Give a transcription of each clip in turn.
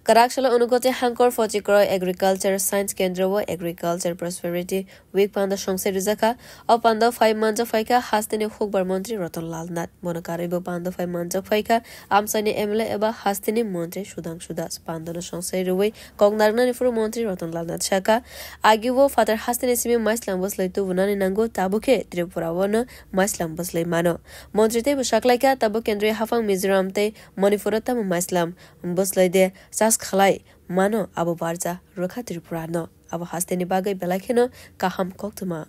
Karakshalo Unukote Hankor Fochikro Agriculture Science Kendro Agriculture Prosperity Week Panda Shongse Rizaka or Panda 5 months of Faika Hastini Hukbar Montri Roton Lalnat Monakaribo Panda 5 months of Faika Amsani Emle Eba Hastini Montri Shudang Shudas Pandana Shongse Ruwe Kognarna for Montri Roton Lalnat Shaka Agivo Father Hastini Simi Maislam was like to Vunani Nango Tabuke Tripuravana Maislam was like Mano Montrite Shaklaka Tabukendre Hafang Mizoramte Monifurata Maislam Buslade Sas Khalai Mano Abu Barza Roka Tripurano Abu Hasteni Bagay Belakino Kaham Koktuma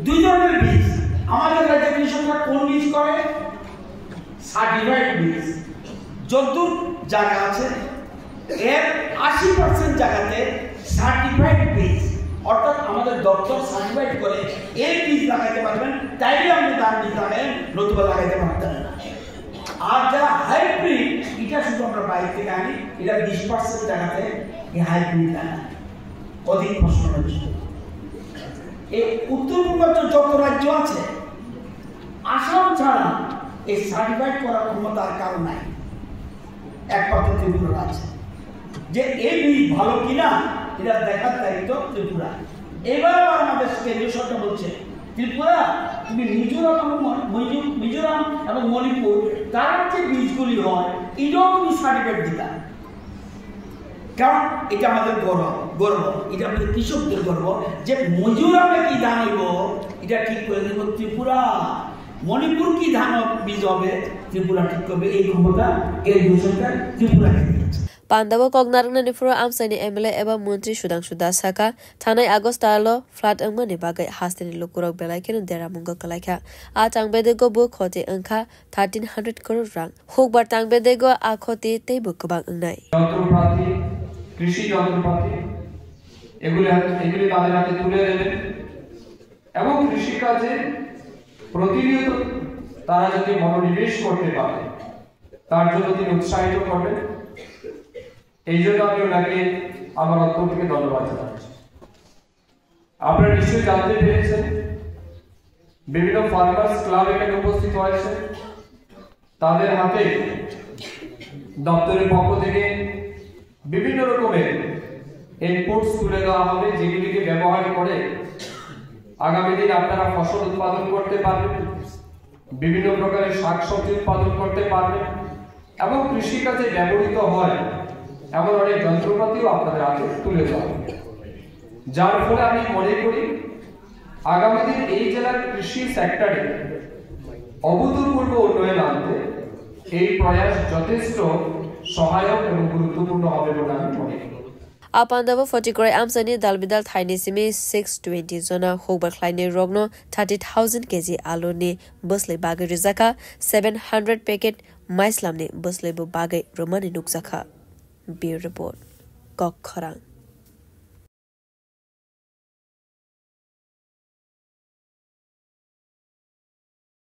দুইজনের বীজ আমাদের রাজ্যে কৃষকরা কোন বীজ করে certified বীজ যতদূর জায়গা আছে এর 80% জায়গাতে সার্টিফাইড বীজ অর্থাৎ আমাদের দপ্তর সার্টিফাইড করে এই বীজ লাগাইতে পারবেন তাইলে আপনি দাম দিতে পারেন নতুবা লাগাইতে পারতেন না আর যারা হাইব্রিড এটা শুধু আমরা বাইরে থেকে আনি এটা 20% জায়গাতে এই হাইব্রিড লাগাই অধিক ফসল হচ্ছে এই উত্তর পূর্বাঞ্চল যত রাজ্য আছে আসাম ছাড়া এই সার্টিফাইড করার ক্ষমতা আর কারণ নাই একমাত্র ত্রিপুরা আছে যে এই বীজ ভালো কিনা এটা দেখার দায়িত্ব ত্রিপুরা এবার আমাদের কেন্দ্রীয় সরকার বলছে ত্রিপুরা তুমি মিজোরাম এবং মণিপুর তার যে বীজগুলি হয় এটাও তুমি সার্টিফাইড দিতা কারণ এটা আমাদের গর্ব এটা আমাদের কৃষকদের গর্ব যে মিজোরামে কি ধান হইব এটা ঠিক করে দেব ত্রিপুরা মণিপুর কি ধান বীজ হবে ত্রিপুরা ঠিক করবে এই ক্ষমতা এই সরকার ত্রিপুরাকে দিয়েছে Pandavo Kognarna Nifro Amsani Emile Eba Montri Shudang Shudasaka Tanai Agostalo Flat Angmani Bagay Hastini Lukurok Belakin and Deramungo Kalaka Atang Bedego Bukote Anka 1300 crore rank Hugbar Tang Bedego Akoti Tebukabang Nai যন্ত্রপাতি কৃষি যন্ত্রপাতি এগুলি তাদের হাতে তুলে দেবেন এবং কৃষি কাজে প্রতিনিয়ত তারা যাতে মনোনিবেশ করতে পারে তার জন্য তিনি উৎসাহিত করবেন এই জন্য আমি ওনাকে আমার অন্তর থেকে ধন্যবাদ জানাচ্ছি আপনারা নিশ্চয়ই জানতে পেরেছেন বিভিন্ন ফার্মার্স ক্লাব এখানে উপস্থিত হয়েছে তাদের হাতে দপ্তরের পক্ষ থেকে বিভিন্ন রকমের ইনপুটস তুলে দেওয়া হবে যেগুলিকে ব্যবহার করে আগামী দিনে আপনারা ফসল উৎপাদন করতে পারবেন বিভিন্ন প্রকারের শাকসবজি উৎপাদন করতে পারবেন এবং কৃষিকাজে ব্যবহৃত হয় এমন অনেক যন্ত্রপাতিও আপনাদের হাতে তুলে দেওয়া হবে যার ফলে আমি মনে করি আগামী দিন এই জেলার কৃষি সেক্টরে অভূতপূর্ব উন্নয়ন আনতে এই প্রয়াস যথেষ্ট সহায়ক এবং গুরুত্বপূর্ণ হবে বলে আমি মনে করি Apandava Fotikore Amsani Dalbidal Tiny Simi 620 Zona Hobar Kleine Rogno 30,000 kg aloni Busle Bagay Rizaka 700 packet Maislamni Busle Bagay Romani Nukzaka Beer Report Kok Kharang